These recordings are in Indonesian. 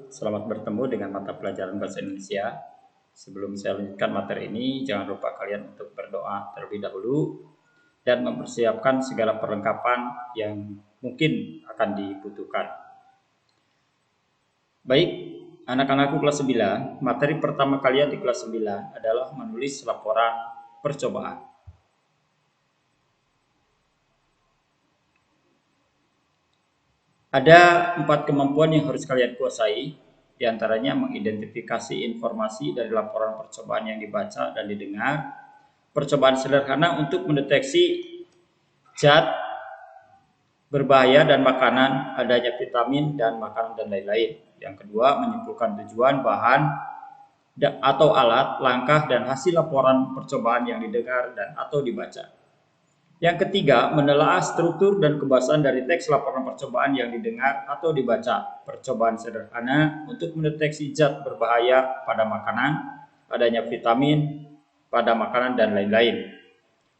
selamat bertemu dengan mata pelajaran Bahasa Indonesia. Sebelum saya lanjutkan materi ini, jangan lupa kalian untuk berdoa terlebih dahulu dan mempersiapkan segala perlengkapan yang mungkin akan dibutuhkan. Baik, anak-anakku kelas 9, materi pertama kalian di kelas 9 adalah menulis laporan percobaan. Ada 4 kemampuan yang harus kalian kuasai, diantaranya mengidentifikasi informasi dari laporan percobaan yang dibaca dan didengar, percobaan sederhana untuk mendeteksi zat berbahaya dan makanan, adanya vitamin dan makanan dan lain-lain. Yang kedua, menyimpulkan tujuan, bahan, atau alat, langkah, dan hasil laporan percobaan yang didengar dan atau dibaca. Yang ketiga, menelaah struktur dan kebahasan dari teks laporan percobaan yang didengar atau dibaca. Percobaan sederhana untuk mendeteksi zat berbahaya pada makanan, adanya vitamin pada makanan dan lain-lain.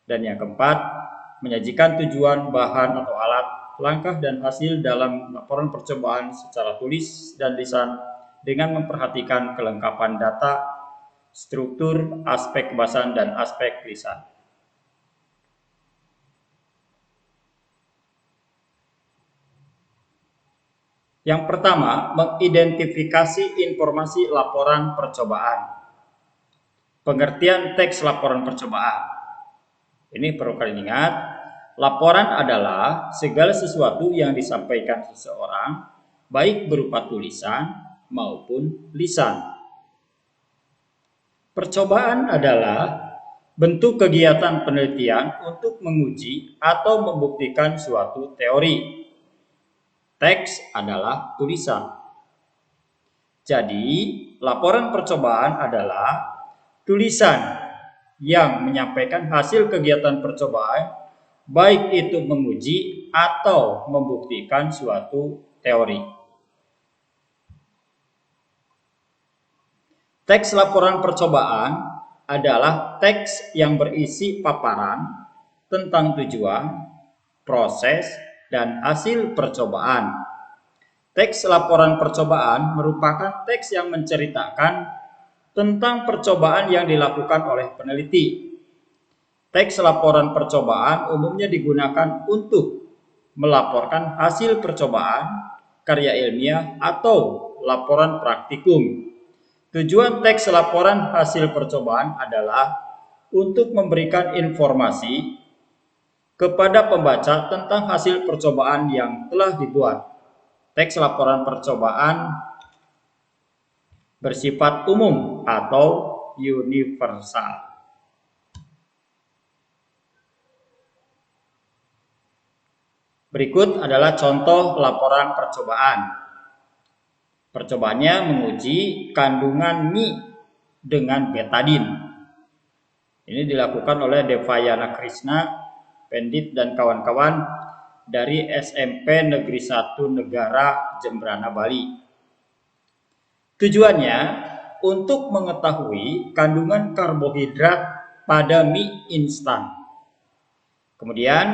Dan yang keempat, menyajikan tujuan, bahan atau alat, langkah dan hasil dalam laporan percobaan secara tulis dan lisan dengan memperhatikan kelengkapan data, struktur, aspek kebahasan dan aspek lisan. Yang pertama, mengidentifikasi informasi laporan percobaan. Pengertian teks laporan percobaan. Ini perlu kalian ingat, laporan adalah segala sesuatu yang disampaikan seseorang, baik berupa tulisan maupun lisan. Percobaan adalah bentuk kegiatan penelitian untuk menguji atau membuktikan suatu teori. Teks adalah tulisan. Jadi, laporan percobaan adalah tulisan yang menyampaikan hasil kegiatan percobaan, baik itu menguji atau membuktikan suatu teori. Teks laporan percobaan adalah teks yang berisi paparan tentang tujuan, proses, dan hasil percobaan. Teks laporan percobaan merupakan teks yang menceritakan tentang percobaan yang dilakukan oleh peneliti. Teks laporan percobaan umumnya digunakan untuk melaporkan hasil percobaan, karya ilmiah, atau laporan praktikum. Tujuan teks laporan hasil percobaan adalah untuk memberikan informasi kepada pembaca tentang hasil percobaan yang telah dibuat. Teks laporan percobaan bersifat umum atau universal. Berikut adalah contoh laporan percobaan. Percobaannya menguji kandungan mie dengan betadin. Ini dilakukan oleh Devayana Krishna, Pendit dan kawan-kawan dari SMP Negeri 1 Negara Jembrana, Bali. Tujuannya untuk mengetahui kandungan karbohidrat pada mie instan. Kemudian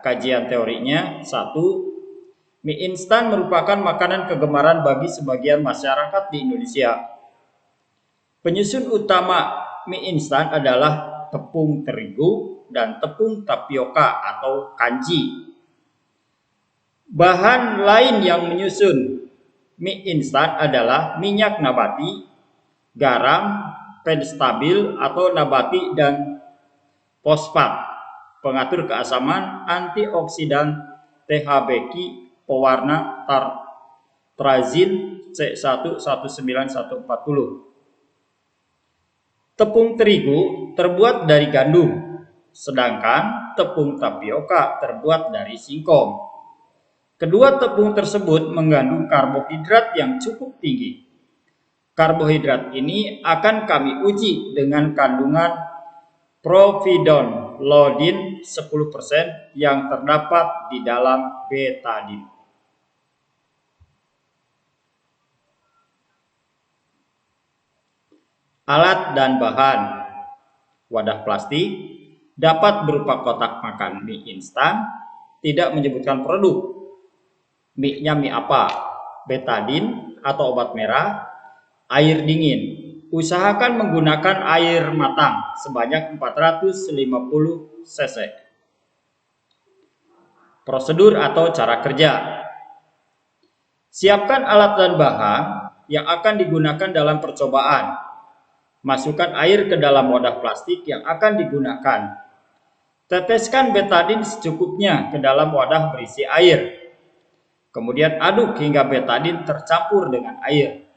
kajian teorinya, 1. Mie instan merupakan makanan kegemaran bagi sebagian masyarakat di Indonesia. Penyusun utama mie instan adalah tepung terigu dan tepung tapioka atau kanji. Bahan lain yang menyusun mie instan adalah minyak nabati, garam, penstabil atau nabati dan fosfat, pengatur keasaman, antioksidan, THBQ, pewarna, trazin, C11940. Tepung terigu terbuat dari gandum, sedangkan tepung tapioka terbuat dari singkong. Kedua tepung tersebut mengandung karbohidrat yang cukup tinggi. Karbohidrat ini akan kami uji dengan kandungan providon lodin 10% yang terdapat di dalam betadin. Alat dan bahan. Wadah plastik dapat berupa kotak makan mie instan, tidak menyebutkan produk. Mie-nya mie apa? Betadin, atau obat merah, air dingin. Usahakan menggunakan air matang sebanyak 450 cc. Prosedur atau cara kerja. Siapkan alat dan bahan yang akan digunakan dalam percobaan. Masukkan air ke dalam wadah plastik yang akan digunakan. Teteskan betadin secukupnya ke dalam wadah berisi air. Kemudian aduk hingga betadin tercampur dengan air.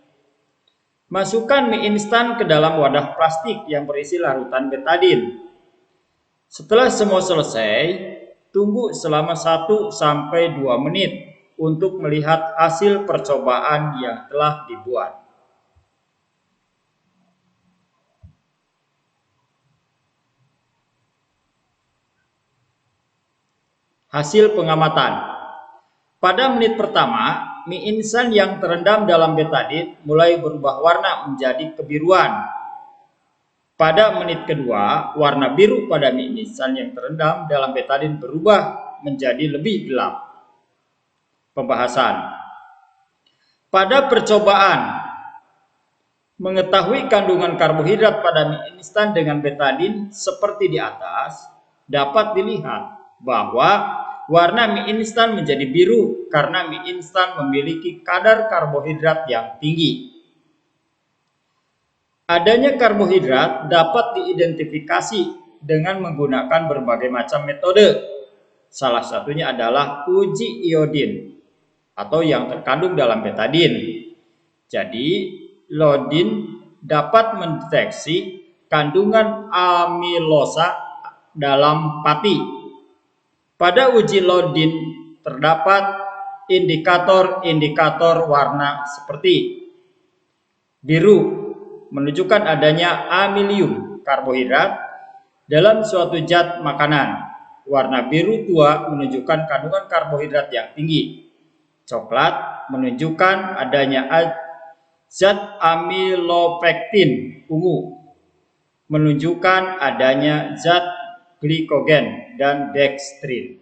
Masukkan mie instan ke dalam wadah plastik yang berisi larutan betadin. Setelah semua selesai, tunggu selama 1-2 menit untuk melihat hasil percobaan yang telah dibuat. Hasil pengamatan. Pada menit pertama, mie instan yang terendam dalam betadin mulai berubah warna menjadi kebiruan. Pada menit kedua, warna biru pada mie instan yang terendam dalam betadin berubah menjadi lebih gelap. Pembahasan. Pada percobaan mengetahui kandungan karbohidrat pada mie instan dengan betadin seperti di atas, dapat dilihat bahwa warna mie instan menjadi biru karena mie instan memiliki kadar karbohidrat yang tinggi. Adanya karbohidrat dapat diidentifikasi dengan menggunakan berbagai macam metode. Salah satunya adalah uji iodin atau yang terkandung dalam betadin. Jadi, iodin dapat mendeteksi kandungan amilosa dalam pati. Pada uji iodin terdapat indikator-indikator warna seperti biru menunjukkan adanya amilium karbohidrat dalam suatu zat makanan. Warna biru tua menunjukkan kandungan karbohidrat yang tinggi. Coklat menunjukkan adanya zat amilopektin. Ungu menunjukkan adanya zat glikogen dan dextrin.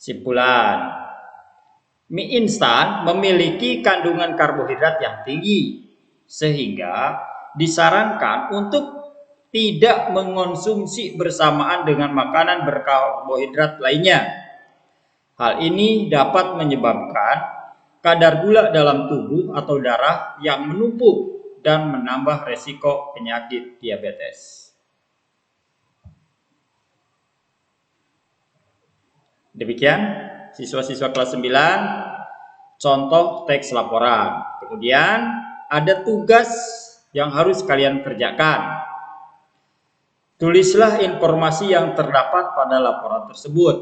Simpulan. Mie instan memiliki kandungan karbohidrat yang tinggi, sehingga disarankan untuk tidak mengonsumsi bersamaan dengan makanan berkarbohidrat lainnya. Hal ini dapat menyebabkan kadar gula dalam tubuh atau darah yang menumpuk dan menambah resiko penyakit diabetes. Demikian siswa-siswa kelas 9 contoh teks laporan. Kemudian ada tugas yang harus kalian kerjakan. Tulislah informasi yang terdapat pada laporan tersebut.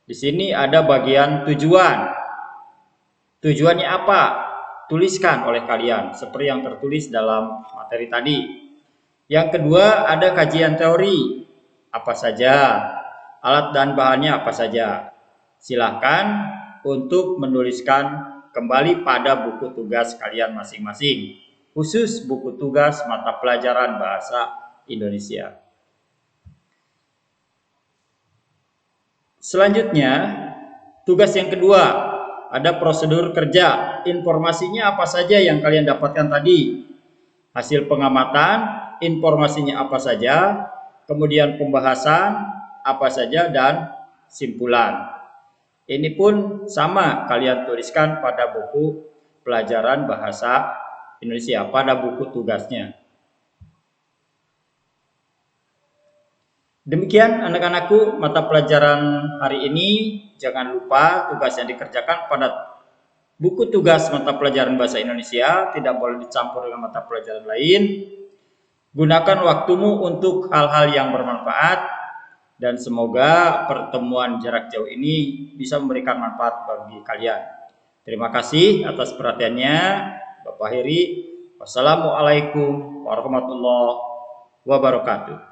Di sini ada bagian tujuan. Tujuannya apa? Tuliskan oleh kalian seperti yang tertulis dalam materi tadi. Yang kedua ada kajian teori. Apa saja? Alat dan bahannya apa saja? Silakan untuk menuliskan kembali pada buku tugas kalian masing-masing, khusus buku tugas mata pelajaran bahasa Indonesia. Selanjutnya, tugas yang kedua, ada prosedur kerja. Informasinya apa saja yang kalian dapatkan tadi? Hasil pengamatan, informasinya apa saja, kemudian pembahasan apa saja, dan simpulan. Ini pun sama kalian tuliskan pada buku pelajaran bahasa Indonesia, pada buku tugasnya. Demikian anak-anakku mata pelajaran hari ini. Jangan lupa tugas yang dikerjakan pada buku tugas mata pelajaran bahasa Indonesia tidak boleh dicampur dengan mata pelajaran lain. Gunakan waktumu untuk hal-hal yang bermanfaat. Dan semoga pertemuan jarak jauh ini bisa memberikan manfaat bagi kalian. Terima kasih atas perhatiannya. Bapak Heri. Wassalamualaikum warahmatullahi wabarakatuh.